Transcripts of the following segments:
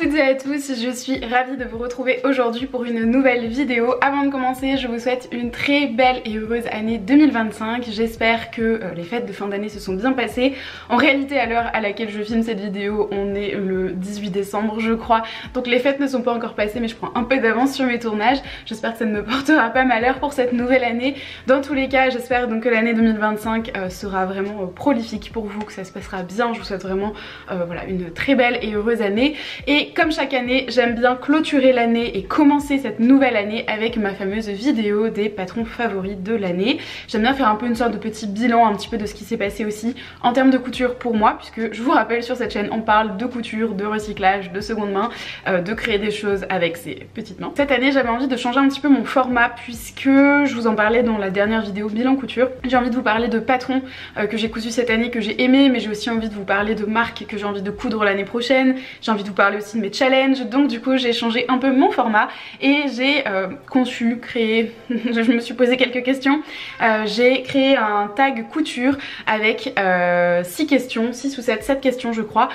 toutes et à tous, je suis ravie de vous retrouver aujourd'hui pour une nouvelle vidéo. Avant de commencer, je vous souhaite une très belle et heureuse année 2025. J'espère que les fêtes de fin d'année se sont bien passées. En réalité, à l'heure à laquelle je filme cette vidéo, on est le 18 décembre je crois. Donc les fêtes ne sont pas encore passées, mais je prends un peu d'avance sur mes tournages. J'espère que ça ne me portera pas malheur pour cette nouvelle année. Dans tous les cas, j'espère donc que l'année 2025 sera vraiment prolifique pour vous, que ça se passera bien. Je vous souhaite vraiment voilà, une très belle et heureuse année. Et comme chaque année, j'aime bien clôturer l'année et commencer cette nouvelle année avec ma fameuse vidéo des patrons favoris de l'année. J'aime bien faire un peu une sorte de petit bilan un petit peu de ce qui s'est passé aussi en termes de couture pour moi, puisque je vous rappelle, sur cette chaîne on parle de couture, de recyclage, de seconde main, de créer des choses avec ses petites mains. Cette année j'avais envie de changer un petit peu mon format, puisque je vous en parlais dans la dernière vidéo bilan couture. J'ai envie de vous parler de patrons que j'ai cousus cette année, que j'ai aimé, mais j'ai aussi envie de vous parler de marques que j'ai envie de coudre l'année prochaine. J'ai envie de vous parler aussi de mes challenges, donc du coup j'ai changé un peu mon format et j'ai conçu, créé, je me suis posé quelques questions. J'ai créé un tag couture avec 6 questions, 6 ou 7 questions je crois,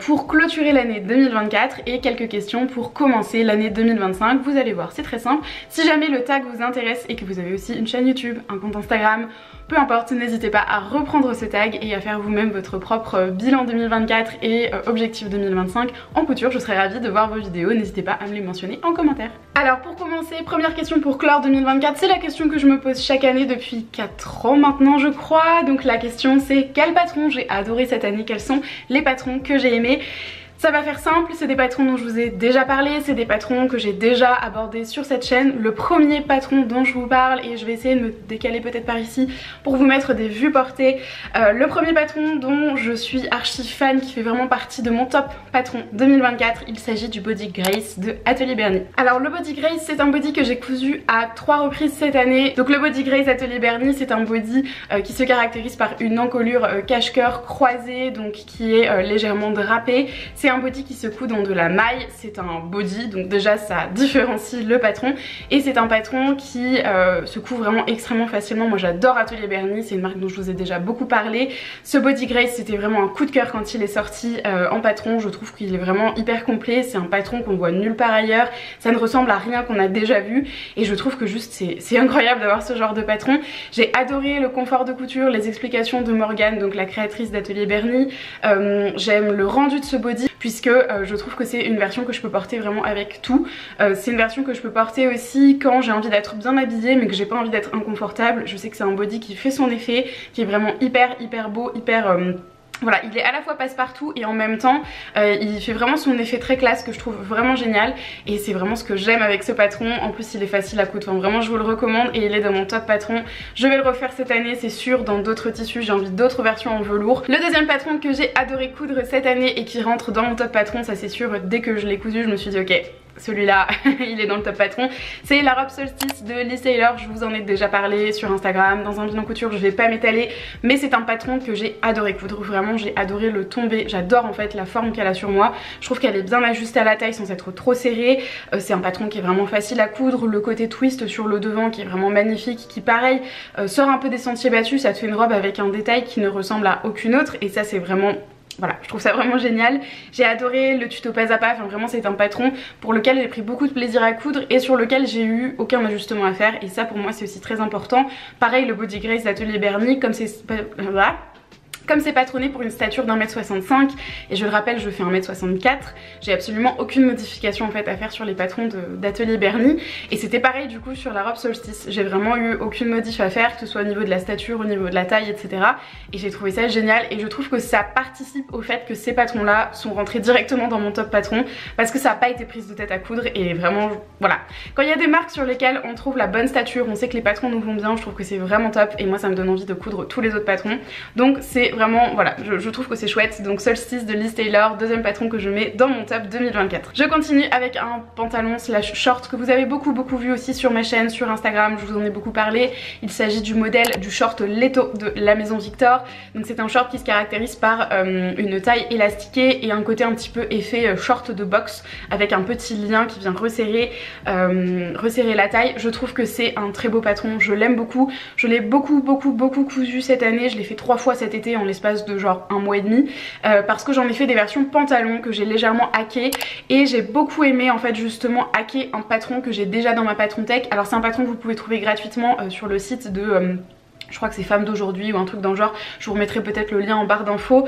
pour clôturer l'année 2024 et quelques questions pour commencer l'année 2025. Vous allez voir, c'est très simple. Si jamais le tag vous intéresse et que vous avez aussi une chaîne YouTube, un compte Instagram, peu importe, n'hésitez pas à reprendre ce tag et à faire vous-même votre propre bilan 2024 et objectif 2025 en couture. Je serais ravie de voir vos vidéos, n'hésitez pas à me les mentionner en commentaire. Alors pour commencer, première question pour clore 2024, c'est la question que je me pose chaque année depuis 4 ans maintenant je crois. Donc la question c'est quel patron j'ai adoré cette année, quels sont les patrons que j'ai aimés. Ça va faire simple, c'est des patrons dont je vous ai déjà parlé, c'est des patrons que j'ai déjà abordés sur cette chaîne. Le premier patron dont je vous parle, et je vais essayer de me décaler peut-être par ici pour vous mettre des vues portées. Le premier patron dont je suis archi fan, qui fait vraiment partie de mon top patron 2024, il s'agit du Body Grace de Atelier Berny. Alors le Body Grace, c'est un body que j'ai cousu à 3 reprises cette année. Donc le Body Grace Atelier Berny, c'est un body qui se caractérise par une encolure cache-cœur croisée, donc qui est légèrement drapée. C'est un body qui se coud dans de la maille, c'est un body, donc déjà ça différencie le patron, et c'est un patron qui se coud vraiment extrêmement facilement. Moi j'adore Atelier Berny, c'est une marque dont je vous ai déjà beaucoup parlé. Ce Body Grace, c'était vraiment un coup de cœur quand il est sorti en patron. Je trouve qu'il est vraiment hyper complet, c'est un patron qu'on voit nulle part ailleurs, ça ne ressemble à rien qu'on a déjà vu, et je trouve que juste c'est incroyable d'avoir ce genre de patron. J'ai adoré le confort de couture, les explications de Morgane, donc la créatrice d'Atelier Berny. J'aime le rendu de ce body, puisque je trouve que c'est une version que je peux porter vraiment avec tout. C'est une version que je peux porter aussi quand j'ai envie d'être bien habillée mais que j'ai pas envie d'être inconfortable. Je sais que c'est un body qui fait son effet, qui est vraiment hyper beau, hyper... Voilà, il est à la fois passe-partout et en même temps il fait vraiment son effet très classe que je trouve vraiment génial, et c'est vraiment ce que j'aime avec ce patron. En plus il est facile à coudre, enfin, vraiment je vous le recommande, et il est dans mon top patron. Je vais le refaire cette année c'est sûr, dans d'autres tissus, j'ai envie d'autres versions en velours. Le deuxième patron que j'ai adoré coudre cette année et qui rentre dans mon top patron, ça c'est sûr, dès que je l'ai cousu je me suis dit ok, celui-là il est dans le top patron, c'est la robe Solstice de Liz Taylor. Je vous en ai déjà parlé sur Instagram dans un bilan couture, je vais pas m'étaler, mais c'est un patron que j'ai adoré coudre. Vraiment j'ai adoré le tomber, j'adore en fait la forme qu'elle a sur moi, je trouve qu'elle est bien ajustée à la taille sans être trop serrée. C'est un patron qui est vraiment facile à coudre, le côté twist sur le devant qui est vraiment magnifique, qui pareil sort un peu des sentiers battus, ça te fait une robe avec un détail qui ne ressemble à aucune autre, et ça c'est vraiment... Voilà, je trouve ça vraiment génial. J'ai adoré le tuto pas à pas, enfin vraiment c'est un patron pour lequel j'ai pris beaucoup de plaisir à coudre et sur lequel j'ai eu aucun ajustement à faire, et ça pour moi c'est aussi très important. Pareil le Body Grace d'Atelier Berny, comme c'est... Voilà. Comme c'est patronné pour une stature d'1m65, et je le rappelle je fais 1m64, j'ai absolument aucune modification en fait à faire sur les patrons d'Atelier Berny, et c'était pareil du coup sur la robe Solstice. J'ai vraiment eu aucune modif à faire, que ce soit au niveau de la stature, au niveau de la taille, etc. Et j'ai trouvé ça génial, et je trouve que ça participe au fait que ces patrons là sont rentrés directement dans mon top patron, parce que ça n'a pas été prise de tête à coudre, et vraiment voilà. Quand il y a des marques sur lesquelles on trouve la bonne stature, on sait que les patrons nous vont bien, je trouve que c'est vraiment top, et moi ça me donne envie de coudre tous les autres patrons. Donc c'est vraiment, voilà, je trouve que c'est chouette. Donc Solstice de Liz Taylor, deuxième patron que je mets dans mon top 2024. Je continue avec un pantalon slash short que vous avez beaucoup vu aussi sur ma chaîne, sur Instagram, je vous en ai beaucoup parlé. Il s'agit du modèle du short Leto de la maison Victor. Donc c'est un short qui se caractérise par une taille élastiquée et un côté un petit peu effet short de boxe, avec un petit lien qui vient resserrer la taille. Je trouve que c'est un très beau patron, je l'aime beaucoup. Je l'ai beaucoup cousu cette année, je l'ai fait 3 fois cet été en l'espace de genre un mois et demi parce que j'en ai fait des versions pantalons que j'ai légèrement hacké et j'ai beaucoup aimé en fait justement hacker un patron que j'ai déjà dans ma patron tech. Alors c'est un patron que vous pouvez trouver gratuitement sur le site de... je crois que c'est Femmes d'aujourd'hui ou un truc dans le genre. Je vous remettrai peut-être le lien en barre d'infos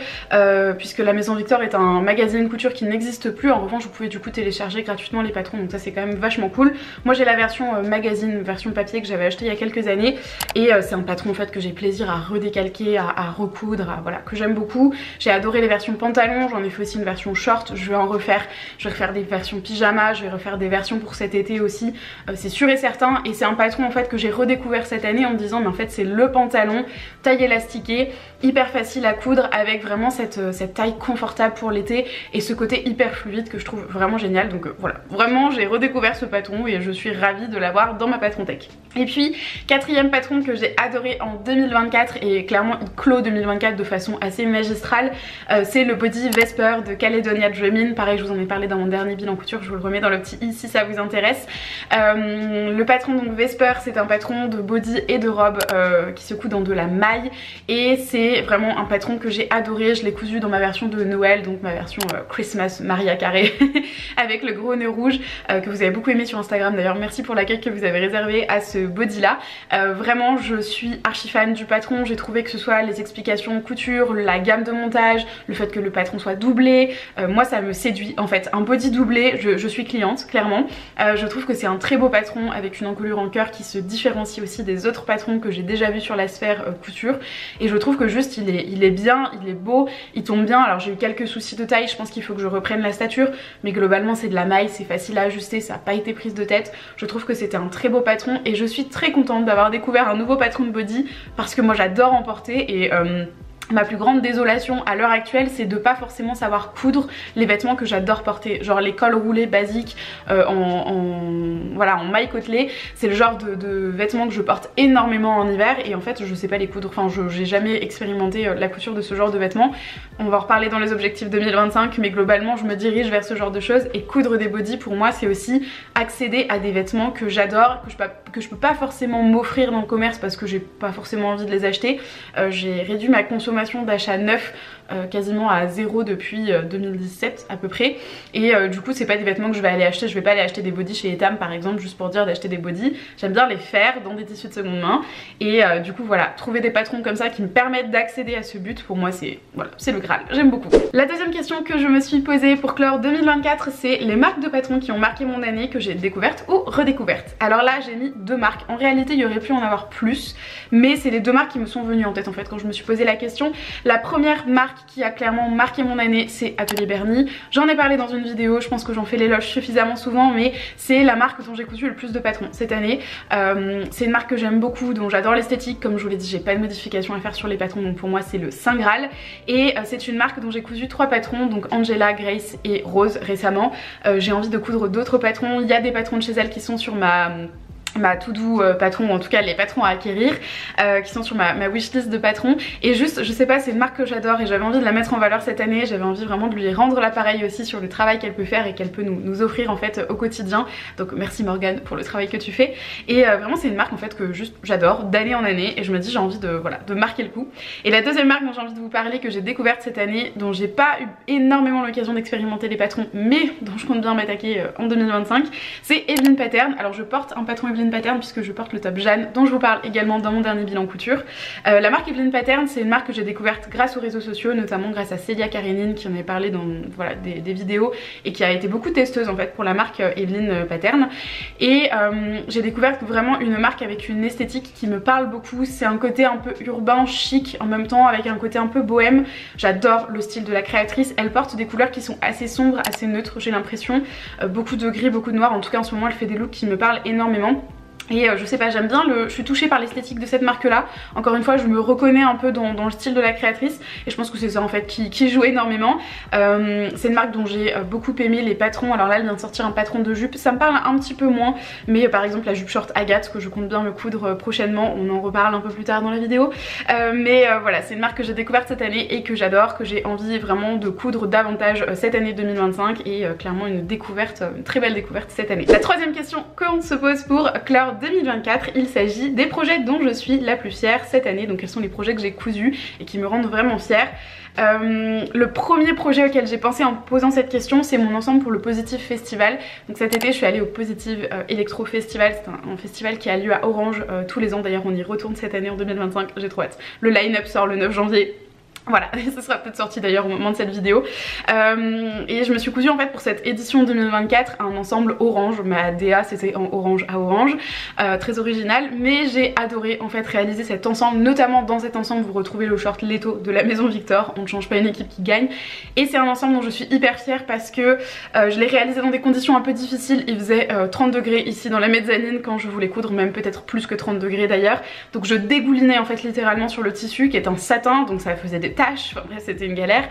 puisque la Maison Victor est un magazine couture qui n'existe plus. En revanche vous pouvez du coup télécharger gratuitement les patrons, donc ça c'est quand même vachement cool. Moi j'ai la version magazine, version papier que j'avais acheté il y a quelques années et c'est un patron en fait que j'ai plaisir à redécalquer, à recoudre, voilà, que j'aime beaucoup. J'ai adoré les versions pantalons, j'en ai fait aussi une version short, je vais en refaire. Je vais refaire des versions pyjama, je vais refaire des versions pour cet été aussi, c'est sûr et certain. Et c'est un patron en fait que j'ai redécouvert cette année en me disant mais en fait c'est le pantalon, taille élastiquée, hyper facile à coudre avec vraiment cette taille confortable pour l'été et ce côté hyper fluide que je trouve vraiment génial. Donc voilà, vraiment j'ai redécouvert ce patron et je suis ravie de l'avoir dans ma patron tech. Et puis quatrième patron que j'ai adoré en 2024 et clairement il clôt 2024 de façon assez magistrale, c'est le body Vesper de Caledonia Dreamin'. Pareil, je vous en ai parlé dans mon dernier bilan couture, je vous le remets dans le petit i si ça vous intéresse. Le patron donc Vesper, c'est un patron de body et de robe qui se coud dans de la maille et c'est vraiment un patron que j'ai adoré. Je l'ai cousu dans ma version de Noël, donc ma version Christmas Maria Carré avec le gros nœud rouge que vous avez beaucoup aimé sur Instagram. D'ailleurs merci pour l'accueil que vous avez réservé à ce body là. Vraiment je suis archi fan du patron. J'ai trouvé que ce soit les explications couture, la gamme de montage, le fait que le patron soit doublé, moi ça me séduit en fait. Un body doublé, je suis cliente clairement. Je trouve que c'est un très beau patron avec une encolure en cœur qui se différencie aussi des autres patrons que j'ai déjà vu sur la sphère couture et je trouve que juste il est bien, il est beau, il tombe bien. Alors j'ai eu quelques soucis de taille, je pense qu'il faut que je reprenne la stature, mais globalement c'est de la maille, c'est facile à ajuster, ça n'a pas été prise de tête. Je trouve que c'était un très beau patron et je suis très contente d'avoir découvert un nouveau patron de body parce que moi j'adore en porter et ma plus grande désolation à l'heure actuelle c'est de pas forcément savoir coudre les vêtements que j'adore porter, genre les cols roulés basiques voilà, en maille côtelée. C'est le genre de vêtements que je porte énormément en hiver et en fait je sais pas les coudre, enfin j'ai jamais expérimenté la couture de ce genre de vêtements. On va en reparler dans les objectifs 2025 mais globalement je me dirige vers ce genre de choses et coudre des bodys pour moi c'est aussi accéder à des vêtements que j'adore, que je peux pas forcément m'offrir dans le commerce parce que j'ai pas forcément envie de les acheter. J'ai réduit ma consommation d'achat neuf quasiment à zéro depuis 2017 à peu près et du coup c'est pas des vêtements que je vais aller acheter. Je vais pas aller acheter des bodys chez Etam par exemple juste pour dire d'acheter des bodys. J'aime bien les faire dans des tissus de seconde main et du coup voilà, trouver des patrons comme ça qui me permettent d'accéder à ce but pour moi c'est voilà, c'est le Graal, j'aime beaucoup. La deuxième question que je me suis posée pour clore 2024 c'est les marques de patrons qui ont marqué mon année que j'ai découvertes ou redécouvertes. Alors là j'ai mis deux marques, en réalité il y aurait pu en avoir plus mais c'est les deux marques qui me sont venues en tête en fait quand je me suis posé la question. La première marque qui a clairement marqué mon année c'est Atelier Bernie. J'en ai parlé dans une vidéo, je pense que j'en fais l'éloge suffisamment souvent mais c'est la marque dont j'ai cousu le plus de patrons cette année. C'est une marque que j'aime beaucoup, dont j'adore l'esthétique, comme je vous l'ai dit j'ai pas de modification à faire sur les patrons donc pour moi c'est le Saint Graal et c'est une marque dont j'ai cousu 3 patrons, donc Angela, Grace et Rose récemment. J'ai envie de coudre d'autres patrons, il y a des patrons de chez elle qui sont sur ma to-do patron, ou en tout cas les patrons à acquérir qui sont sur ma wishlist de patrons et juste je sais pas, c'est une marque que j'adore et j'avais envie de la mettre en valeur cette année. J'avais envie vraiment de lui rendre l'appareil aussi sur le travail qu'elle peut faire et qu'elle peut nous offrir en fait au quotidien, donc merci Morgane pour le travail que tu fais et vraiment c'est une marque en fait que juste j'adore d'année en année et je me dis j'ai envie de voilà, de marquer le coup. Et la deuxième marque dont j'ai envie de vous parler que j'ai découverte cette année, dont j'ai pas eu énormément l'occasion d'expérimenter les patrons mais dont je compte bien m'attaquer en 2025, c'est Evelyn Pattern. Alors je porte un patron Evelyn Pattern puisque je porte le top Jeanne dont je vous parle également dans mon dernier bilan couture. La marque Evelyn Pattern c'est une marque que j'ai découverte grâce aux réseaux sociaux, notamment grâce à Célia Karénine qui en avait parlé dans voilà, des vidéos et qui a été beaucoup testeuse en fait pour la marque Evelyn Pattern et j'ai découvert vraiment une marque avec une esthétique qui me parle beaucoup. C'est un côté un peu urbain, chic en même temps avec un côté un peu bohème. J'adore le style de la créatrice, elle porte des couleurs qui sont assez sombres, assez neutres j'ai l'impression, beaucoup de gris, beaucoup de noir, en tout cas en ce moment elle fait des looks qui me parlent énormément. Et je sais pas, j'aime bien, je suis touchée par l'esthétique de cette marque là. Encore une fois je me reconnais un peu dans le style de la créatrice et je pense que c'est ça en fait qui joue énormément. C'est une marque dont j'ai beaucoup aimé les patrons. Alors là elle vient de sortir un patron de jupe, ça me parle un petit peu moins, mais par exemple la jupe short Agathe que je compte bien me coudre prochainement, on en reparle un peu plus tard dans la vidéo. Voilà, c'est une marque que j'ai découverte cette année et que j'adore, que j'ai envie vraiment de coudre davantage cette année 2025 et clairement une découverte, une très belle découverte cette année. La troisième question qu'on se pose pour clore 2024, il s'agit des projets dont je suis la plus fière cette année. Donc quels sont les projets que j'ai cousus et qui me rendent vraiment fière. Le premier projet auquel j'ai pensé en posant cette question, c'est mon ensemble pour le Positive Festival. Donc cet été je suis allée au Positive Electro Festival, c'est un festival qui a lieu à Orange tous les ans. D'ailleurs on y retourne cette année en 2025, j'ai trop hâte. Le line-up sort le 9 janvier. Voilà, ce sera peut-être sorti d'ailleurs au moment de cette vidéo. Et je me suis cousue en fait pour cette édition 2024 un ensemble orange. Ma DA c'était en orange à orange, très original. Mais j'ai adoré en fait réaliser cet ensemble. Notamment dans cet ensemble vous retrouvez le short Leto de la Maison Victor. On ne change pas une équipe qui gagne. Et c'est un ensemble dont je suis hyper fière parce que je l'ai réalisé dans des conditions un peu difficiles. Il faisait 30 degrés ici dans la mezzanine quand je voulais coudre, même peut-être plus que 30 degrés d'ailleurs. Donc je dégoulinais en fait littéralement sur le tissu qui est un satin, donc ça faisait des tâches, enfin bref c'était une galère.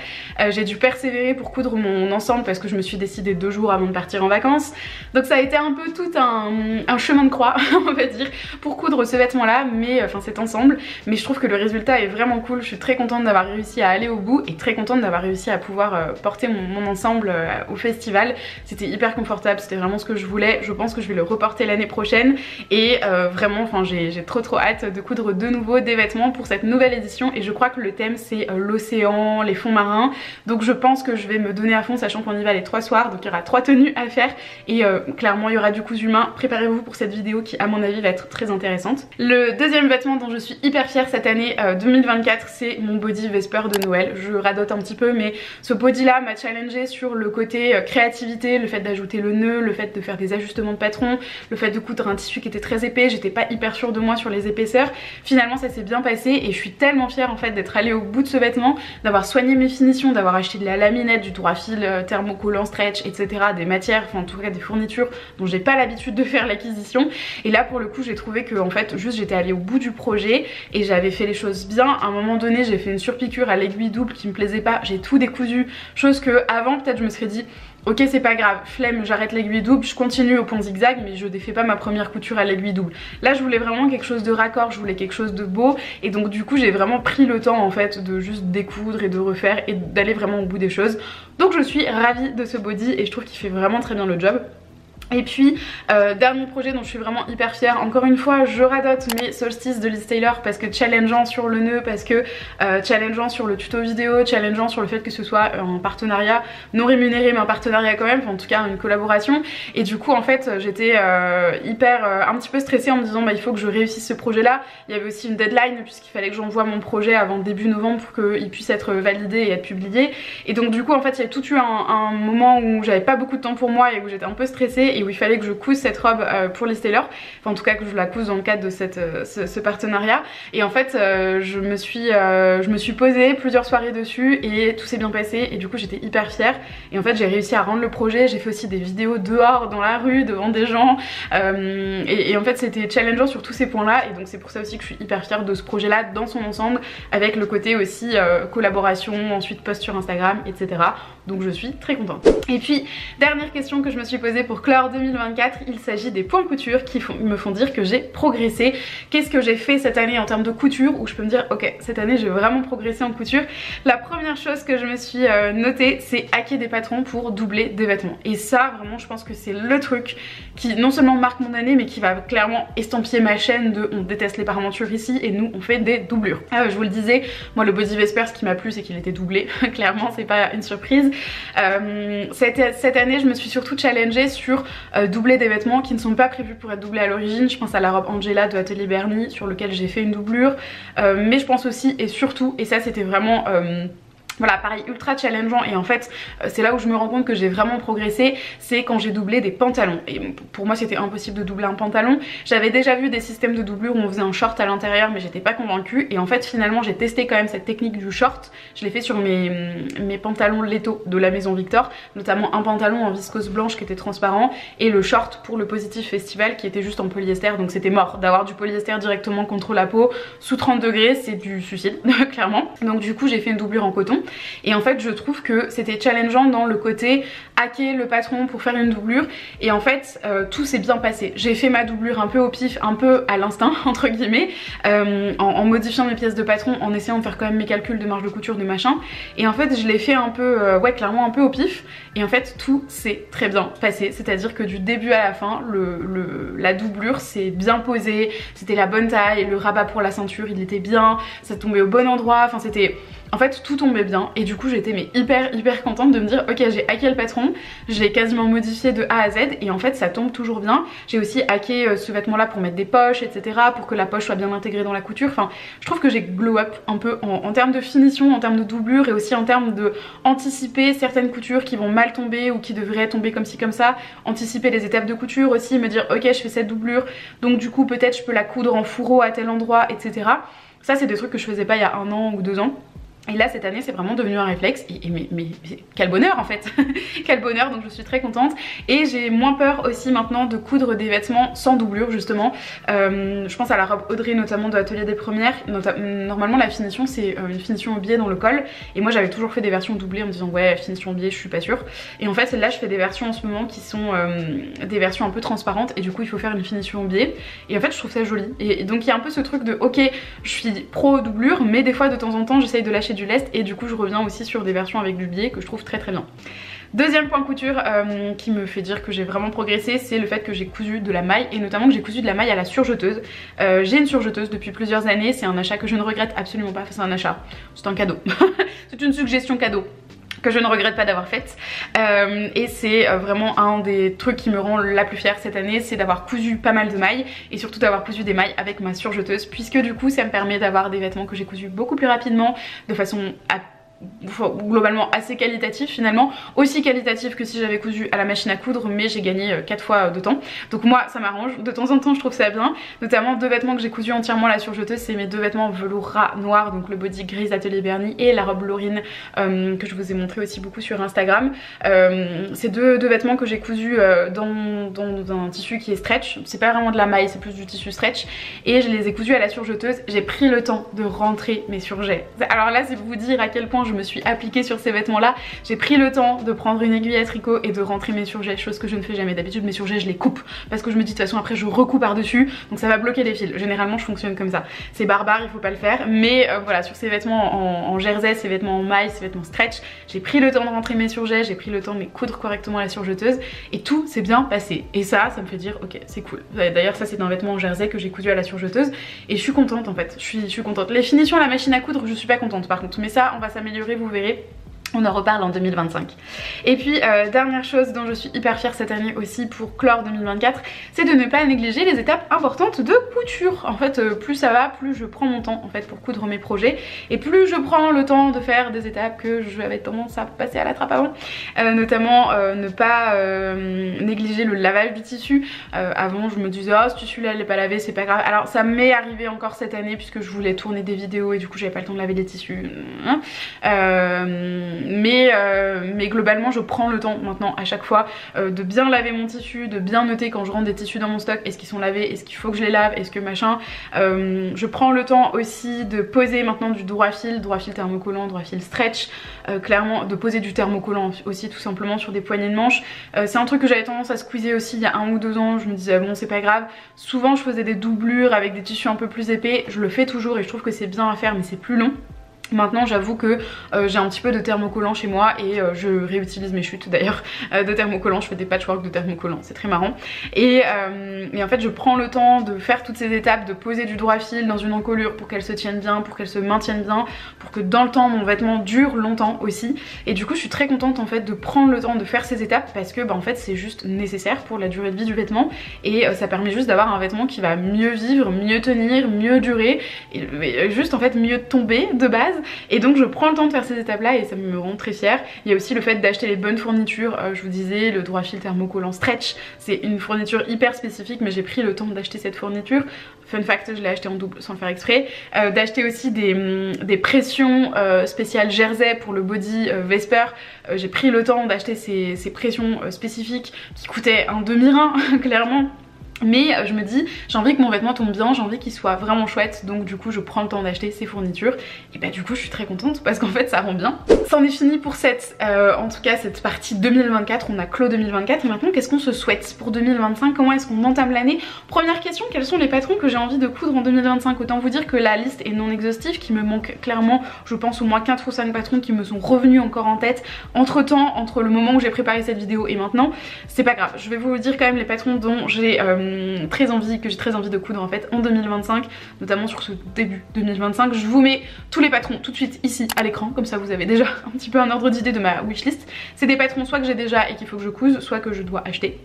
J'ai dû persévérer pour coudre mon ensemble parce que je me suis décidée 2 jours avant de partir en vacances. Donc ça a été un peu tout un chemin de croix on va dire pour coudre ce vêtement là, mais enfin cet ensemble. Mais je trouve que le résultat est vraiment cool, je suis très contente d'avoir réussi à aller au bout et très contente d'avoir réussi à pouvoir porter mon ensemble au festival. C'était hyper confortable, c'était vraiment ce que je voulais. Je pense que je vais le reporter l'année prochaine et vraiment enfin j'ai trop hâte de coudre de nouveau des vêtements pour cette nouvelle édition. Et je crois que le thème c'est l'océan, les fonds marins, donc je pense que je vais me donner à fond, sachant qu'on y va les 3 soirs, donc il y aura 3 tenues à faire et clairement il y aura du cousu main. Préparez-vous pour cette vidéo qui à mon avis va être très intéressante. Le deuxième vêtement dont je suis hyper fière cette année 2024, c'est mon body Vesper de Noël. Je radote un petit peu mais ce body là m'a challengé sur le côté créativité, le fait d'ajouter le nœud, le fait de faire des ajustements de patron, le fait de coudre un tissu qui était très épais. J'étais pas hyper sûre de moi sur les épaisseurs, finalement ça s'est bien passé et je suis tellement fière en fait d'être allée au bout de ce vêtement, d'avoir soigné mes finitions, d'avoir acheté de la laminette, du tour à fil thermocollant, stretch, etc. Des matières, enfin en tout cas des fournitures dont j'ai pas l'habitude de faire l'acquisition. Et là pour le coup j'ai trouvé que en fait juste j'étais allée au bout du projet et j'avais fait les choses bien. À un moment donné j'ai fait une surpiqûre à l'aiguille double qui me plaisait pas, j'ai tout décousu, chose que avant peut-être je me serais dit ok c'est pas grave, flemme, j'arrête l'aiguille double, je continue au point zigzag mais je défais pas ma première couture à l'aiguille double. Là je voulais vraiment quelque chose de raccord, je voulais quelque chose de beau et donc du coup j'ai vraiment pris le temps en fait de juste découdre et de refaire et d'aller vraiment au bout des choses. Donc je suis ravie de ce body et je trouve qu'il fait vraiment très bien le job. Et puis dernier projet dont je suis vraiment hyper fière, encore une fois je radote mais Solstice de Liz Taylor parce que challengeant sur le nœud, parce que challengeant sur le tuto vidéo, challengeant sur le fait que ce soit un partenariat non rémunéré mais un partenariat quand même, enfin, en tout cas une collaboration. Et du coup en fait j'étais hyper un petit peu stressée en me disant bah il faut que je réussisse ce projet là. Il y avait aussi une deadline puisqu'il fallait que j'envoie mon projet avant début novembre pour qu'il puisse être validé et être publié. Et donc du coup en fait il y a tout eu un moment où j'avais pas beaucoup de temps pour moi et où j'étais un peu stressée et où il fallait que je couse cette robe pour Liz Taylor, enfin en tout cas que je la couse dans le cadre de ce partenariat. Et en fait je me suis posée plusieurs soirées dessus et tout s'est bien passé et du coup j'étais hyper fière. Et en fait j'ai réussi à rendre le projet, j'ai fait aussi des vidéos dehors dans la rue devant des gens et en fait c'était challengeant sur tous ces points là et donc c'est pour ça aussi que je suis hyper fière de ce projet là dans son ensemble, avec le côté aussi collaboration, ensuite post sur Instagram, etc. Donc je suis très contente. Et puis dernière question que je me suis posée pour clore 2024, il s'agit des points couture qui me font dire que j'ai progressé. Qu'est-ce que j'ai fait cette année en termes de couture où je peux me dire ok cette année j'ai vraiment progressé en couture. La première chose que je me suis notée c'est hacker des patrons pour doubler des vêtements. Et ça vraiment je pense que c'est le truc qui non seulement marque mon année mais qui va clairement estampiller ma chaîne de on déteste les parementures ici et nous on fait des doublures. Je vous le disais, moi le body Vesper ce qui m'a plu c'est qu'il était doublé, clairement c'est pas une surprise. Cette année je me suis surtout challengée sur doubler des vêtements qui ne sont pas prévus pour être doublés à l'origine. Je pense à la robe Angela de Atelier Bernie sur lequel j'ai fait une doublure, mais je pense aussi et surtout, et ça c'était vraiment voilà pareil ultra challengeant et en fait c'est là où je me rends compte que j'ai vraiment progressé, c'est quand j'ai doublé des pantalons. Et pour moi c'était impossible de doubler un pantalon. J'avais déjà vu des systèmes de doublure où on faisait un short à l'intérieur mais j'étais pas convaincue et en fait finalement j'ai testé quand même cette technique du short. Je l'ai fait sur mes pantalons Leto de la Maison Victor, notamment un pantalon en viscose blanche qui était transparent et le short pour le Positive Festival qui était juste en polyester, donc c'était mort d'avoir du polyester directement contre la peau sous 30 degrés, c'est du suicide clairement. Donc du coup j'ai fait une doublure en coton et en fait je trouve que c'était challengeant dans le côté hacker le patron pour faire une doublure, et en fait tout s'est bien passé. J'ai fait ma doublure un peu au pif, un peu à l'instinct entre guillemets, en modifiant mes pièces de patron, en essayant de faire quand même mes calculs de marge de couture, de machin, et en fait je l'ai fait un peu, ouais clairement un peu au pif, et en fait tout s'est très bien passé, c'est à dire que du début à la fin la doublure s'est bien posée, c'était la bonne taille, le rabat pour la ceinture il était bien, ça tombait au bon endroit, enfin c'était... En fait tout tombait bien, et du coup j'étais mais hyper contente de me dire ok, j'ai hacké le patron, je l'ai quasiment modifié de A à Z, et en fait ça tombe toujours bien. J'ai aussi hacké ce vêtement là pour mettre des poches etc, pour que la poche soit bien intégrée dans la couture. Enfin je trouve que j'ai glow up un peu en termes de finition, en termes de doublure, et aussi en termes de anticiper certaines coutures qui vont mal tomber ou qui devraient tomber comme ci comme ça, anticiper les étapes de couture aussi, me dire ok je fais cette doublure donc du coup peut-être je peux la coudre en fourreau à tel endroit etc. Ça c'est des trucs que je faisais pas il y a 1 an ou 2 ans. Et là cette année c'est vraiment devenu un réflexe, mais quel bonheur en fait quel bonheur, donc je suis très contente. Et j'ai moins peur aussi maintenant de coudre des vêtements sans doublure justement. Je pense à la robe Audrey notamment de l'atelier des premières. Normalement la finition c'est une finition au biais dans le col, et moi j'avais toujours fait des versions doublées en me disant ouais finition au biais je suis pas sûre. Et en fait là je fais des versions en ce moment qui sont des versions un peu transparentes, et du coup il faut faire une finition au biais, et en fait je trouve ça joli. Et donc il y a un peu ce truc de ok je suis pro doublure, mais des fois de temps en temps j'essaye de lâcher du lest, et du coup je reviens aussi sur des versions avec du biais que je trouve très bien. Deuxième point couture qui me fait dire que j'ai vraiment progressé, c'est le fait que j'ai cousu de la maille, et notamment que j'ai cousu de la maille à la surjeteuse. J'ai une surjeteuse depuis plusieurs années, c'est un achat que je ne regrette absolument pas, enfin, c'est un achat, c'est un cadeau c'est une suggestion cadeau que je ne regrette pas d'avoir faite, et c'est vraiment un des trucs qui me rend la plus fière cette année, c'est d'avoir cousu pas mal de mailles, et surtout d'avoir cousu des mailles avec ma surjeteuse, puisque du coup ça me permet d'avoir des vêtements que j'ai cousus beaucoup plus rapidement, de façon globalement assez qualitatif finalement, aussi qualitatif que si j'avais cousu à la machine à coudre, mais j'ai gagné 4 fois de temps, donc moi ça m'arrange, de temps en temps je trouve ça bien. Notamment 2 vêtements que j'ai cousu entièrement à la surjeteuse, c'est mes 2 vêtements velours ras noir, donc le body gris Atelier Bernie et la robe Laurine que je vous ai montré aussi beaucoup sur Instagram. C'est deux vêtements que j'ai cousus dans un tissu qui est stretch, c'est pas vraiment de la maille, c'est plus du tissu stretch, et je les ai cousus à la surjeteuse. J'ai pris le temps de rentrer mes surjets, alors là c'est pour vous dire à quel point je me suis appliquée sur ces vêtements là. J'ai pris le temps de prendre une aiguille à tricot et de rentrer mes surjets, chose que je ne fais jamais. D'habitude mes surjets je les coupe parce que je me dis de toute façon après je recoupe par dessus, donc ça va bloquer les fils. Généralement je fonctionne comme ça, c'est barbare, il faut pas le faire, mais voilà, sur ces vêtements en jersey, ces vêtements en maille, ces vêtements stretch, j'ai pris le temps de rentrer mes surjets, j'ai pris le temps de les coudre correctement à la surjeteuse, et tout s'est bien passé, et ça me fait dire ok c'est cool. D'ailleurs ça c'est un vêtement en jersey que j'ai cousu à la surjeteuse, et je suis contente en fait, je suis contente. Les finitions à la machine à coudre je suis pas contente par contre, mais ça on va s'améliorer, vous verrez. On en reparle en 2025. Et puis dernière chose dont je suis hyper fière cette année aussi pour clore 2024, c'est de ne pas négliger les étapes importantes de couture. En fait plus ça va, plus je prends mon temps en fait pour coudre mes projets, et plus je prends le temps de faire des étapes que j'avais tendance à passer à la trappe avant. Notamment ne pas négliger le lavage du tissu. Avant je me disais oh ce tissu là il est pas lavé, c'est pas grave. Alors ça m'est arrivé encore cette année puisque je voulais tourner des vidéos et du coup j'avais pas le temps de laver les tissus. Mais globalement je prends le temps maintenant à chaque fois de bien laver mon tissu, de bien noter quand je rentre des tissus dans mon stock, est-ce qu'ils sont lavés, est-ce qu'il faut que je les lave, est-ce que machin. Je prends le temps aussi de poser maintenant du droit fil thermocollant, droit fil stretch, clairement de poser du thermocollant aussi tout simplement sur des poignées de manches. C'est un truc que j'avais tendance à squeezer aussi il y a 1 ou 2 ans, je me disais bon c'est pas grave. Souvent je faisais des doublures avec des tissus un peu plus épais, je le fais toujours et je trouve que c'est bien à faire mais c'est plus long. Maintenant j'avoue que j'ai un petit peu de thermocollant chez moi et je réutilise mes chutes d'ailleurs de thermocollant, je fais des patchwork de thermocollant, c'est très marrant. Et en fait je prends le temps de faire toutes ces étapes, de poser du droit fil dans une encolure pour qu'elle se tienne bien, pour qu'elle se maintienne bien, pour que dans le temps mon vêtement dure longtemps aussi. Et du coup je suis très contente en fait de prendre le temps de faire ces étapes parce que en fait c'est juste nécessaire pour la durée de vie du vêtement, et ça permet juste d'avoir un vêtement qui va mieux vivre, mieux tenir, mieux durer, et juste en fait mieux tomber de base. Et donc je prends le temps de faire ces étapes là et ça me rend très fière. Il y a aussi le fait d'acheter les bonnes fournitures, je vous disais le droit fil thermocollant stretch, c'est une fourniture hyper spécifique mais j'ai pris le temps d'acheter cette fourniture. Fun fact, je l'ai acheté en double sans le faire exprès. D'acheter aussi des pressions spéciales jersey pour le body Vesper. J'ai pris le temps d'acheter ces pressions spécifiques qui coûtaient un demi-rein clairement. Mais je me dis j'ai envie que mon vêtement tombe bien, j'ai envie qu'il soit vraiment chouette, donc du coup je prends le temps d'acheter ces fournitures et bah du coup je suis très contente parce qu'en fait ça rend bien. C'en est fini pour en tout cas cette partie 2024, on a clos 2024 et maintenant qu'est-ce qu'on se souhaite pour 2025, comment est-ce qu'on entame l'année? Première question, quels sont les patrons que j'ai envie de coudre en 2025? Autant vous dire que la liste est non exhaustive, qu'il me manque clairement je pense au moins 4 ou 5 patrons qui me sont revenus encore en tête entre temps, entre le moment où j'ai préparé cette vidéo et maintenant. C'est pas grave, je vais vous dire quand même les patrons dont j'ai que j'ai très envie de coudre en fait en 2025, notamment sur ce début 2025. Je vous mets tous les patrons tout de suite ici à l'écran, comme ça vous avez déjà un petit peu un ordre d'idée de ma wishlist. C'est des patrons soit que j'ai déjà et qu'il faut que je couse, soit que je dois acheter.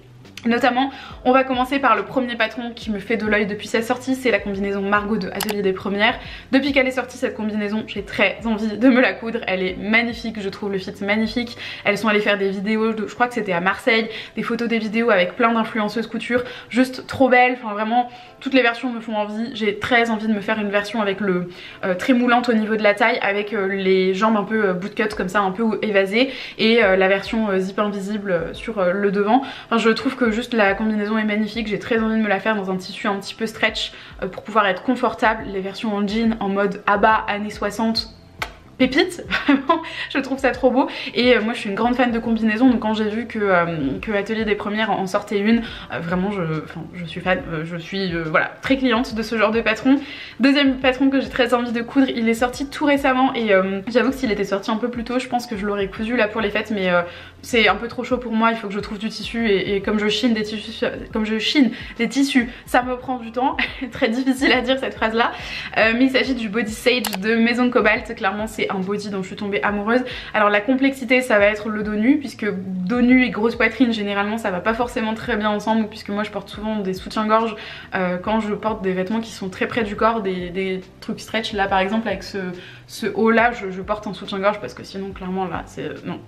Notamment, on va commencer par le premier patron qui me fait de l'œil depuis sa sortie, c'est la combinaison Margot de Atelier des Premières. Depuis qu'elle est sortie cette combinaison, j'ai très envie de me la coudre, elle est magnifique, je trouve le fit magnifique. Elles sont allées faire des vidéos, je crois que c'était à Marseille, des photos, des vidéos avec plein d'influenceuses couture, juste trop belle, enfin vraiment toutes les versions me font envie. J'ai très envie de me faire une version avec le très moulante au niveau de la taille, avec les jambes un peu bootcut comme ça, un peu évasées, et la version zip invisible sur le devant. Enfin je trouve que juste la combinaison est magnifique, j'ai très envie de me la faire dans un tissu un petit peu stretch pour pouvoir être confortable. Les versions en jean en mode abat années 60, pépite, vraiment je trouve ça trop beau. Et moi je suis une grande fan de combinaisons, donc quand j'ai vu que Atelier des Premières en sortait une, vraiment je suis fan, je suis voilà, très cliente de ce genre de patron. Deuxième patron que j'ai très envie de coudre, il est sorti tout récemment et j'avoue que s'il était sorti un peu plus tôt je pense que je l'aurais cousu là pour les fêtes, mais c'est un peu trop chaud pour moi, il faut que je trouve du tissu et comme je chine des tissus, ça me prend du temps. Très difficile à dire cette phrase là, mais il s'agit du Body Sage de Maison Cobalt. Clairement c'est un body dont je suis tombée amoureuse. Alors la complexité ça va être le dos nu, puisque dos nu et grosse poitrine généralement ça va pas forcément très bien ensemble, puisque moi je porte souvent des soutiens-gorge quand je porte des vêtements qui sont très près du corps, des trucs stretch. Là par exemple avec ce haut là je porte un soutien-gorge parce que sinon clairement là c'est non.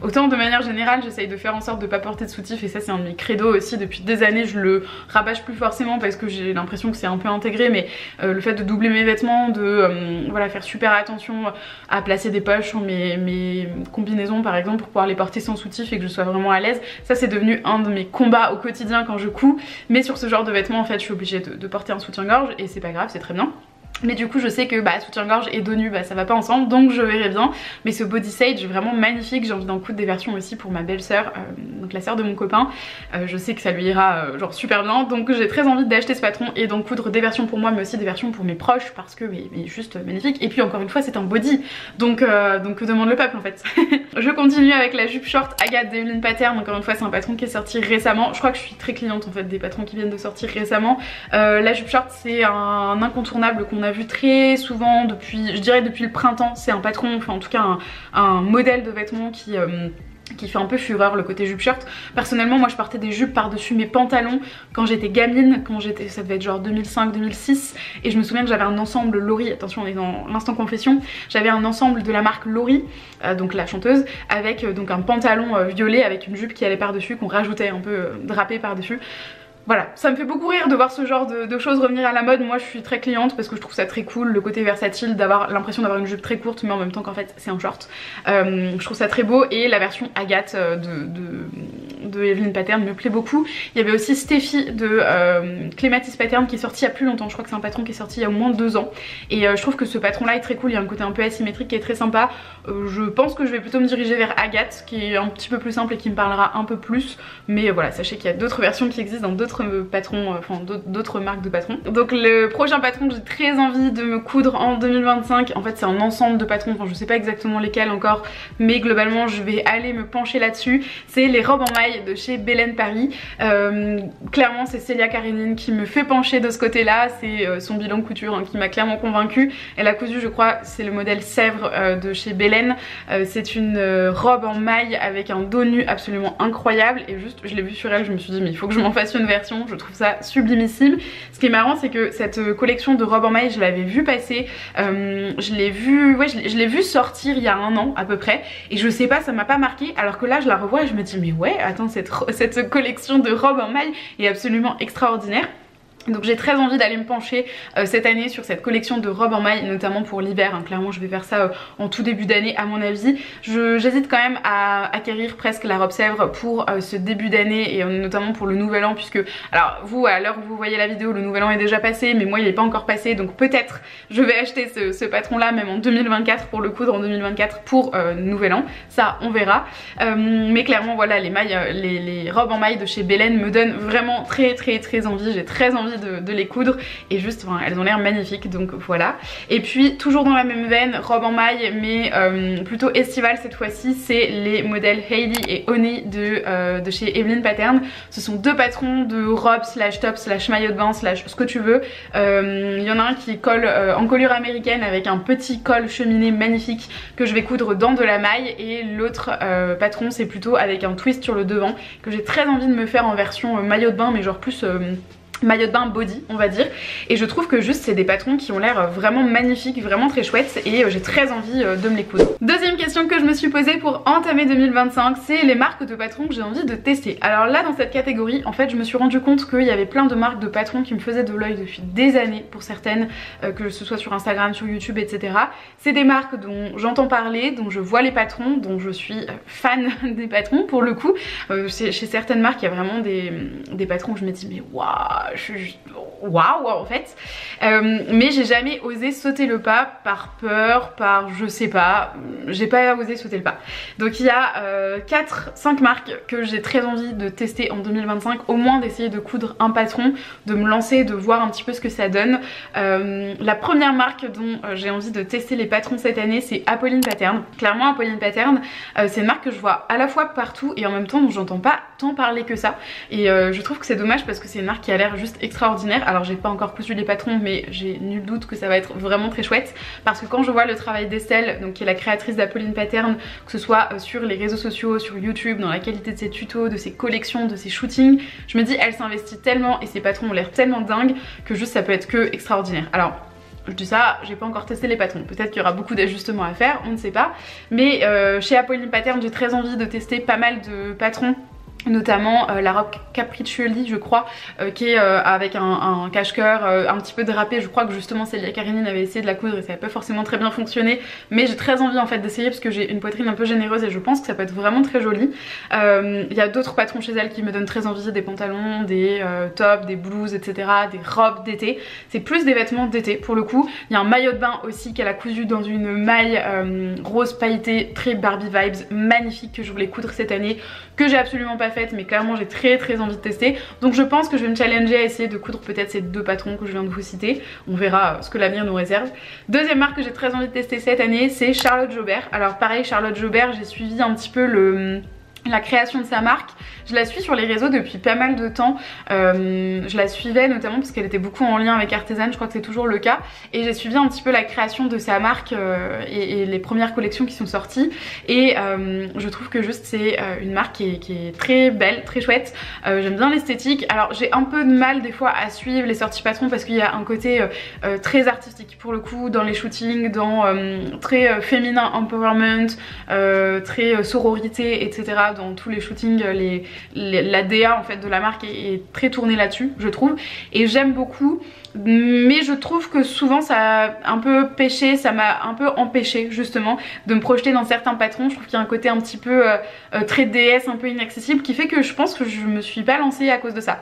Autant de manière générale j'essaye de faire en sorte de pas porter de soutif, et ça c'est un de mes credos aussi depuis des années. Je le rabâche plus forcément parce que j'ai l'impression que c'est un peu intégré, mais le fait de doubler mes vêtements, de voilà, faire super attention à placer des poches sur mes combinaisons par exemple pour pouvoir les porter sans soutif et que je sois vraiment à l'aise, ça c'est devenu un de mes combats au quotidien quand je couds. Mais sur ce genre de vêtements en fait je suis obligée de porter un soutien-gorge et c'est pas grave, c'est très bien. Mais du coup je sais que soutien-gorge et dos nu ça va pas ensemble, donc je verrai bien. Mais ce Body Sage vraiment magnifique, j'ai envie d'en coudre des versions aussi pour ma belle-sœur, donc la sœur de mon copain. Je sais que ça lui ira genre super bien, donc j'ai très envie d'acheter ce patron et d'en coudre des versions pour moi mais aussi des versions pour mes proches, parce que mais juste magnifique. Et puis encore une fois c'est un body, donc que demande le peuple en fait. Je continue avec la jupe short Agathe d'Evelyn Pattern. Encore une fois c'est un patron qui est sorti récemment, je crois que je suis très cliente en fait des patrons qui viennent de sortir récemment. La jupe short c'est un incontournable qu'on a vu très souvent depuis, je dirais depuis le printemps. C'est un patron, enfin en tout cas un modèle de vêtements qui fait un peu fureur, le côté jupe short. Personnellement moi je portais des jupes par dessus mes pantalons quand j'étais gamine, ça devait être genre 2005-2006, et je me souviens que j'avais un ensemble Laurie, attention on est dans l'instant confession, j'avais un ensemble de la marque Laurie, donc la chanteuse, avec donc un pantalon violet avec une jupe qui allait par dessus, qu'on rajoutait un peu drapé par dessus. Voilà, ça me fait beaucoup rire de voir ce genre de choses revenir à la mode. Moi je suis très cliente parce que je trouve ça très cool, le côté versatile, d'avoir l'impression d'avoir une jupe très courte mais en même temps qu'en fait c'est un short. Je trouve ça très beau, et la version Agathe de Evelyn Pattern me plaît beaucoup. Il y avait aussi Steffi de Clématis Pattern qui est sorti il y a plus longtemps, je crois que c'est un patron qui est sorti il y a au moins 2 ans, et je trouve que ce patron là est très cool, il y a un côté un peu asymétrique qui est très sympa. Je pense que je vais plutôt me diriger vers Agathe qui est un petit peu plus simple et qui me parlera un peu plus, mais voilà, sachez qu'il y a d'autres versions qui existent dans d'autres patrons, enfin d'autres marques de patrons. Donc le prochain patron que j'ai très envie de me coudre en 2025, en fait c'est un ensemble de patrons, enfin je sais pas exactement lesquels encore, mais globalement je vais aller me pencher là-dessus. C'est les robes en maille de chez Belen Paris. Clairement c'est Célia Karénine qui me fait pencher de ce côté là, c'est son bilan couture qui m'a clairement convaincue. Elle a cousu, je crois, c'est le modèle Sèvres de chez Belen. C'est une robe en maille avec un dos nu absolument incroyable, et juste je l'ai vue sur elle, je me suis dit mais il faut que je m'en fasse une version, je trouve ça sublimissime. Ce qui est marrant c'est que cette collection de robes en maille je l'avais vue passer, je l'ai vue sortir il y a 1 an à peu près, et je sais pas, ça m'a pas marqué, alors que là je la revois et je me dis mais ouais attends, cette collection de robes en maille est absolument extraordinaire. Donc j'ai très envie d'aller me pencher cette année sur cette collection de robes en maille, notamment pour l'hiver, hein. Clairement je vais faire ça en tout début d'année à mon avis. J'hésite quand même à acquérir presque la robe Sèvres pour ce début d'année et notamment pour le nouvel an, puisque alors vous à l'heure où vous voyez la vidéo le nouvel an est déjà passé, mais moi il n'est pas encore passé, donc peut-être je vais acheter ce patron là même en 2024 pour le coudre en 2024 pour nouvel an, ça on verra. Mais clairement voilà, les mailles, les robes en maille de chez Belen me donnent vraiment très envie, j'ai très envie de les coudre et juste enfin, elles ont l'air magnifiques, donc voilà. Et puis toujours dans la même veine, robe en maille mais plutôt estivale cette fois-ci, c'est les modèles Hailey et Honey de chez Evelyn Pattern. Ce sont deux patrons de robes slash top slash maillot de bain slash ce que tu veux. Il y en a un qui colle en collure américaine avec un petit col cheminé magnifique que je vais coudre dans de la maille, et l'autre patron c'est plutôt avec un twist sur le devant que j'ai très envie de me faire en version maillot de bain, mais genre plus maillot de bain body on va dire, et je trouve que juste c'est des patrons qui ont l'air vraiment magnifiques, vraiment très chouettes, et j'ai très envie de me les coudre. Deuxième question que je me suis posée pour entamer 2025, c'est les marques de patrons que j'ai envie de tester. Alors là dans cette catégorie en fait je me suis rendu compte qu'il y avait plein de marques de patrons qui me faisaient de l'œil depuis des années pour certaines, que ce soit sur Instagram, sur YouTube etc. C'est des marques dont j'entends parler, dont je vois les patrons, dont je suis fan des patrons pour le coup. Chez certaines marques il y a vraiment des patrons où je me dis mais waouh, je suis juste waouh en fait, mais j'ai jamais osé sauter le pas par peur, par je sais pas, j'ai pas osé sauter le pas. Donc il y a 4-5 marques que j'ai très envie de tester en 2025, au moins d'essayer de coudre un patron, de me lancer, de voir un petit peu ce que ça donne. La première marque dont j'ai envie de tester les patrons cette année, c'est Apolline Pattern. Clairement Apolline Pattern c'est une marque que je vois à la fois partout et en même temps dont j'entends pas tant parler que ça, et je trouve que c'est dommage parce que c'est une marque qui a l'air juste extraordinaire. Alors j'ai pas encore cousu les patrons mais j'ai nul doute que ça va être vraiment très chouette, parce que quand je vois le travail d'Estelle, donc qui est la créatrice d'Apolline Pattern, que ce soit sur les réseaux sociaux, sur YouTube, dans la qualité de ses tutos, de ses collections, de ses shootings, je me dis elle s'investit tellement et ses patrons ont l'air tellement dingues que juste ça peut être que extraordinaire. Alors je dis ça, j'ai pas encore testé les patrons, peut-être qu'il y aura beaucoup d'ajustements à faire, on ne sait pas, mais chez Apolline Pattern j'ai très envie de tester pas mal de patrons, notamment la robe Capriccioli je crois, qui est avec un cache-cœur un petit peu drapé. Je crois que justement Célia Karénine avait essayé de la coudre et ça n'a pas forcément très bien fonctionné, mais j'ai très envie en fait d'essayer parce que j'ai une poitrine un peu généreuse et je pense que ça peut être vraiment très joli. Il y a d'autres patrons chez elle qui me donnent très envie, des pantalons, des tops, des blouses etc, des robes d'été. C'est plus des vêtements d'été pour le coup. Il y a un maillot de bain aussi qu'elle a cousu dans une maille rose pailletée, très Barbie vibes, magnifique, que je voulais coudre cette année, que j'ai absolument pas faite, mais clairement j'ai très envie de tester. Donc je pense que je vais me challenger à essayer de coudre peut-être ces deux patrons que je viens de vous citer. On verra ce que l'avenir nous réserve. Deuxième marque que j'ai très envie de tester cette année, c'est Charlotte Jobert. Alors pareil, Charlotte Jobert, j'ai suivi un petit peu la création de sa marque. Je la suis sur les réseaux depuis pas mal de temps, je la suivais notamment parce qu'elle était beaucoup en lien avec Artisan, je crois que c'est toujours le cas, et j'ai suivi un petit peu la création de sa marque et les premières collections qui sont sorties, et je trouve que juste c'est une marque qui est très belle, très chouette. J'aime bien l'esthétique. Alors j'ai un peu de mal des fois à suivre les sorties patrons parce qu'il y a un côté très artistique pour le coup dans les shootings, dans très féminin empowerment, très sororité etc, dans tous les shootings. La DA en fait de la marque est très tournée là-dessus je trouve, et j'aime beaucoup, mais je trouve que souvent ça a un peu pêché, ça m'a un peu empêché justement de me projeter dans certains patrons. Je trouve qu'il y a un côté un petit peu très déesse, un peu inaccessible, qui fait que je pense que je me suis pas lancée à cause de ça.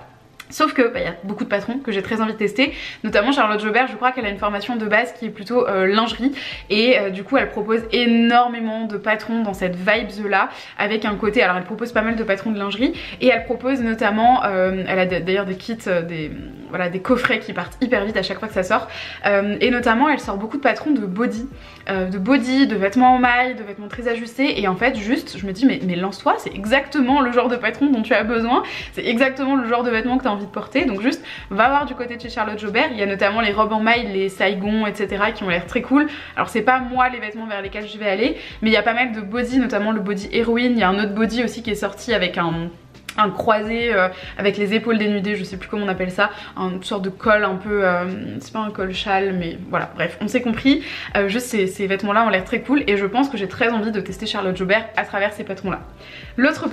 Sauf que y a beaucoup de patrons que j'ai très envie de tester, notamment Charlotte Jobert. Je crois qu'elle a une formation de base qui est plutôt lingerie, et du coup elle propose énormément de patrons dans cette vibes là, avec un côté, alors elle propose pas mal de patrons de lingerie, et elle propose notamment, elle a d'ailleurs des kits, des coffrets qui partent hyper vite à chaque fois que ça sort, et notamment elle sort beaucoup de patrons de body, de vêtements en maille, de vêtements très ajustés, et en fait juste je me dis mais lance-toi, c'est exactement le genre de patron dont tu as besoin, c'est exactement le genre de vêtements que tu as envie de porter, donc juste va voir du côté de chez Charlotte Jobert. Il y a notamment les robes en maille, les Saigon etc qui ont l'air très cool. Alors c'est pas moi les vêtements vers lesquels je vais aller, mais il y a pas mal de body, notamment le body héroïne. Il y a un autre body aussi qui est sorti avec un croisé avec les épaules dénudées, je sais plus comment on appelle ça, une sorte de col un peu, c'est pas un col châle mais voilà, bref, on s'est compris. Juste ces vêtements là ont l'air très cool et je pense que j'ai très envie de tester Charlotte Jobert à travers ces patrons là. L'autre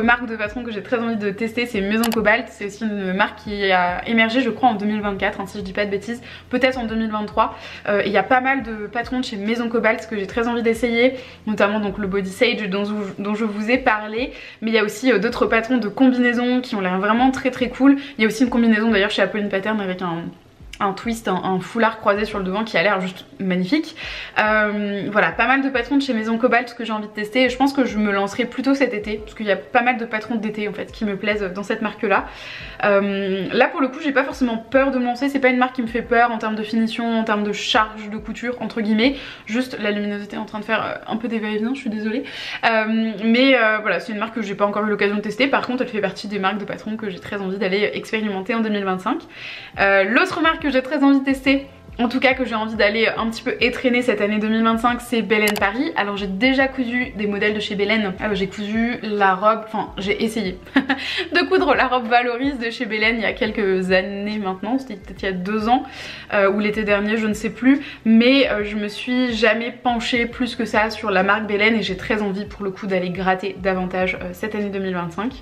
marque de patron que j'ai très envie de tester, c'est Maison Cobalt. C'est aussi une marque qui a émergé je crois en 2024, hein, si je dis pas de bêtises, peut-être en 2023. Il y a pas mal de patrons de chez Maison Cobalt que j'ai très envie d'essayer, notamment donc le Body Sage dont je vous ai parlé, mais il y a aussi d'autres patrons de combinaisons qui ont l'air vraiment très cool. Il y a aussi une combinaison d'ailleurs chez Apolline Pattern avec un twist, un foulard croisé sur le devant qui a l'air juste magnifique. Voilà, pas mal de patrons de chez Maison Cobalt que j'ai envie de tester et je pense que je me lancerai plutôt cet été parce qu'il y a pas mal de patrons d'été en fait qui me plaisent dans cette marque là. Là pour le coup j'ai pas forcément peur de me lancer, c'est pas une marque qui me fait peur en termes de finition, en termes de charge de couture entre guillemets, juste la luminosité est en train de faire un peu des va-et-vient, je suis désolée. Mais voilà, c'est une marque que j'ai pas encore eu l'occasion de tester, par contre elle fait partie des marques de patrons que j'ai très envie d'aller expérimenter en 2025. L'autre marque que j'ai très envie de tester, en tout cas que j'ai envie d'aller un petit peu étraîner cette année 2025, c'est Belen Paris. Alors j'ai déjà cousu des modèles de chez Belen, j'ai cousu la robe, enfin j'ai essayé de coudre la robe Valorise de chez Belen il y a quelques années maintenant, c'était peut-être il y a 2 ans ou l'été dernier, je ne sais plus, mais je me suis jamais penchée plus que ça sur la marque Belen et j'ai très envie pour le coup d'aller gratter davantage cette année 2025.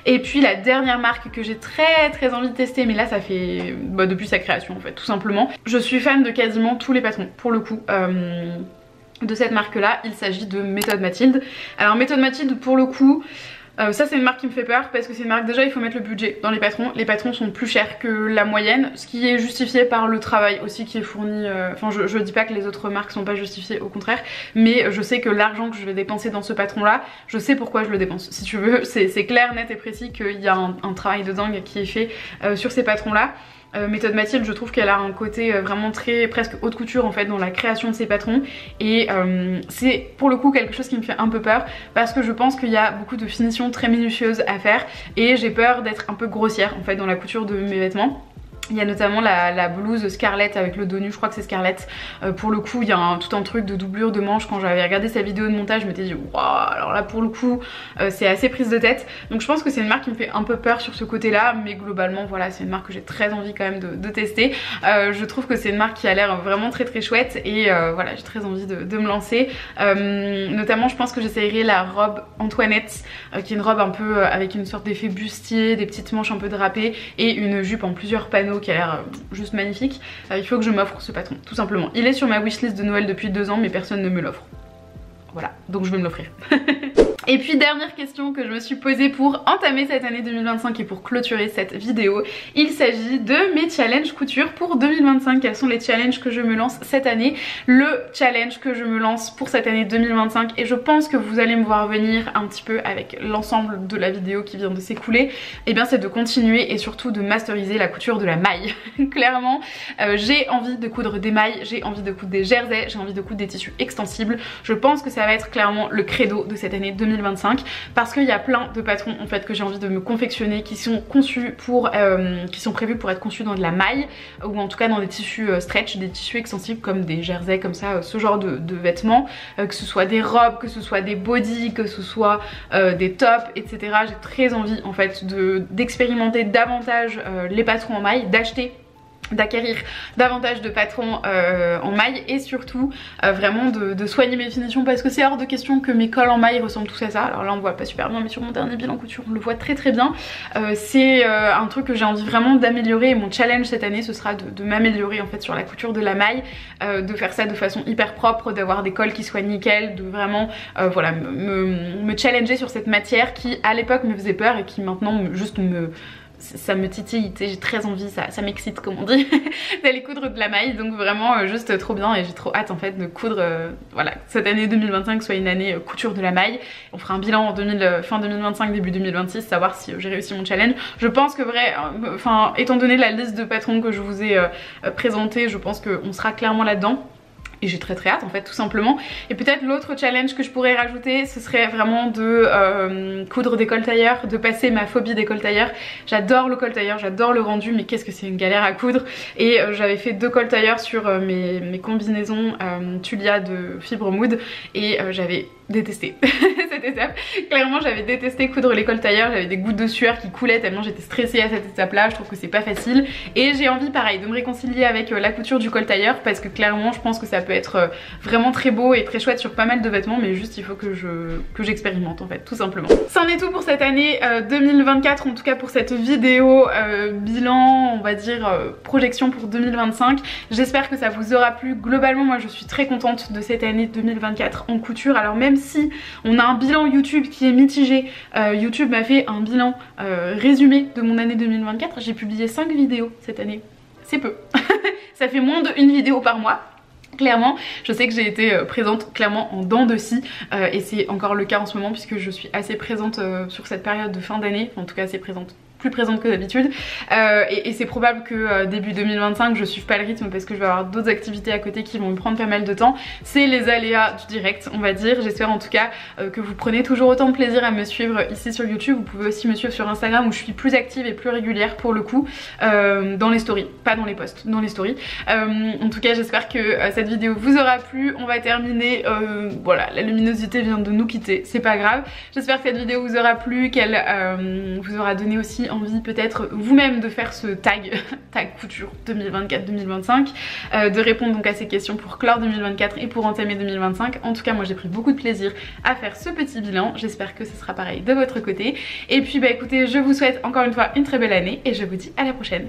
Et puis la dernière marque que j'ai très envie de tester, mais là ça fait depuis sa création en fait, tout simplement, je suis fan de quasiment tous les patrons pour le coup de cette marque là. Il s'agit de Méthode Mathilde. Alors Méthode Mathilde pour le coup ça c'est une marque qui me fait peur parce que c'est une marque, déjà il faut mettre le budget dans les patrons sont plus chers que la moyenne, ce qui est justifié par le travail aussi qui est fourni, enfin je dis pas que les autres marques sont pas justifiées, au contraire, mais je sais que l'argent que je vais dépenser dans ce patron là, je sais pourquoi je le dépense, si tu veux, c'est clair, net et précis qu'il y a un travail de dingue qui est fait sur ces patrons là. Méthode Mathilde, je trouve qu'elle a un côté vraiment très presque haute couture en fait dans la création de ses patrons et c'est pour le coup quelque chose qui me fait un peu peur parce que je pense qu'il y a beaucoup de finitions très minutieuses à faire et j'ai peur d'être un peu grossière en fait dans la couture de mes vêtements. Il y a notamment la blouse Scarlett avec le dos nu, je crois que c'est Scarlett. Pour le coup il y a tout un truc de doublure de manches. Quand j'avais regardé sa vidéo de montage je m'étais dit waouh, alors là pour le coup c'est assez prise de tête. Donc je pense que c'est une marque qui me fait un peu peur sur ce côté là, mais globalement voilà, c'est une marque que j'ai très envie quand même de tester. Je trouve que c'est une marque qui a l'air vraiment très chouette et voilà, j'ai très envie de me lancer. Notamment je pense que j'essayerai la robe Antoinette qui est une robe un peu avec une sorte d'effet bustier, des petites manches un peu drapées et une jupe en plusieurs panneaux qui a l'air juste magnifique. Il faut que je m'offre ce patron tout simplement. Il est sur ma wishlist de Noël depuis 2 ans mais personne ne me l'offre. Voilà, donc je vais me l'offrir. Et puis dernière question que je me suis posée pour entamer cette année 2025 et pour clôturer cette vidéo, il s'agit de mes challenges couture pour 2025. Quels sont les challenges que je me lance cette année? Le challenge que je me lance pour cette année 2025, et je pense que vous allez me voir venir un petit peu avec l'ensemble de la vidéo qui vient de s'écouler, et bien c'est de continuer et surtout de masteriser la couture de la maille. Clairement j'ai envie de coudre des mailles, j'ai envie de coudre des jerseys, j'ai envie de coudre des tissus extensibles. Je pense que ça va être clairement le credo de cette année 2025 parce qu'il y a plein de patrons en fait que j'ai envie de me confectionner qui sont conçus pour qui sont prévus pour être conçus dans de la maille ou en tout cas dans des tissus stretch, des tissus extensibles comme des jerseys comme ça, ce genre de vêtements, que ce soit des robes, que ce soit des bodys, que ce soit des tops, etc. J'ai très envie en fait d'expérimenter davantage les patrons en maille, d'acquérir davantage de patrons en maille et surtout vraiment de soigner mes finitions parce que c'est hors de question que mes cols en maille ressemblent tous à ça. Alors là on voit pas super bien mais sur mon dernier bilan couture on le voit très bien. C'est un truc que j'ai envie vraiment d'améliorer et mon challenge cette année ce sera de m'améliorer en fait sur la couture de la maille, de faire ça de façon hyper propre, d'avoir des cols qui soient nickel, de vraiment voilà me challenger sur cette matière qui à l'époque me faisait peur et qui maintenant ça me titille, j'ai très envie, ça m'excite comme on dit, d'aller coudre de la maille, donc vraiment juste trop bien et j'ai trop hâte en fait de coudre, voilà, cette année 2025 soit une année couture de la maille. On fera un bilan en fin 2025, début 2026, savoir si j'ai réussi mon challenge. Je pense que étant donné la liste de patrons que je vous ai présenté, je pense qu'on sera clairement là-dedans. Et j'ai très hâte en fait tout simplement. Et peut-être l'autre challenge que je pourrais rajouter ce serait vraiment de coudre des cols tailleurs, de passer ma phobie des cols tailleurs. J'adore le col tailleur, j'adore le rendu mais qu'est-ce que c'est une galère à coudre. Et j'avais fait 2 cols tailleurs sur mes combinaisons Tulia de Fibre Mood et j'avais détesté cette étape. Clairement j'avais détesté coudre les cols tailleurs, j'avais des gouttes de sueur qui coulaient tellement j'étais stressée à cette étape là, je trouve que c'est pas facile et j'ai envie pareil de me réconcilier avec la couture du col tailleur parce que clairement je pense que ça peut être vraiment très beau et très chouette sur pas mal de vêtements, mais juste il faut que j'expérimente en fait tout simplement. C'en est tout pour cette année 2024, en tout cas pour cette vidéo bilan, on va dire projection pour 2025. J'espère que ça vous aura plu. Globalement moi je suis très contente de cette année 2024 en couture. Alors même si on a un bilan YouTube qui est mitigé, YouTube m'a fait un bilan résumé de mon année 2024. J'ai publié 5 vidéos cette année, c'est peu. Ça fait moins d'une vidéo par mois. Clairement, je sais que j'ai été présente clairement en dents de scie et c'est encore le cas en ce moment puisque je suis assez présente sur cette période de fin d'année, en tout cas assez présente, plus présente que d'habitude et c'est probable que début 2025 je suive pas le rythme parce que je vais avoir d'autres activités à côté qui vont me prendre pas mal de temps. C'est les aléas du direct on va dire. J'espère en tout cas que vous prenez toujours autant de plaisir à me suivre ici sur YouTube. Vous pouvez aussi me suivre sur Instagram où je suis plus active et plus régulière pour le coup dans les stories, pas dans les posts, dans les stories. En tout cas j'espère que cette vidéo vous aura plu. On va terminer, voilà, la luminosité vient de nous quitter, c'est pas grave. J'espère que cette vidéo vous aura plu, qu'elle vous aura donné aussi envie peut-être vous-même de faire ce tag couture 2024-2025, de répondre donc à ces questions pour clore 2024 et pour entamer 2025. En tout cas moi j'ai pris beaucoup de plaisir à faire ce petit bilan, j'espère que ce sera pareil de votre côté et puis bah écoutez je vous souhaite encore une fois une très belle année et je vous dis à la prochaine.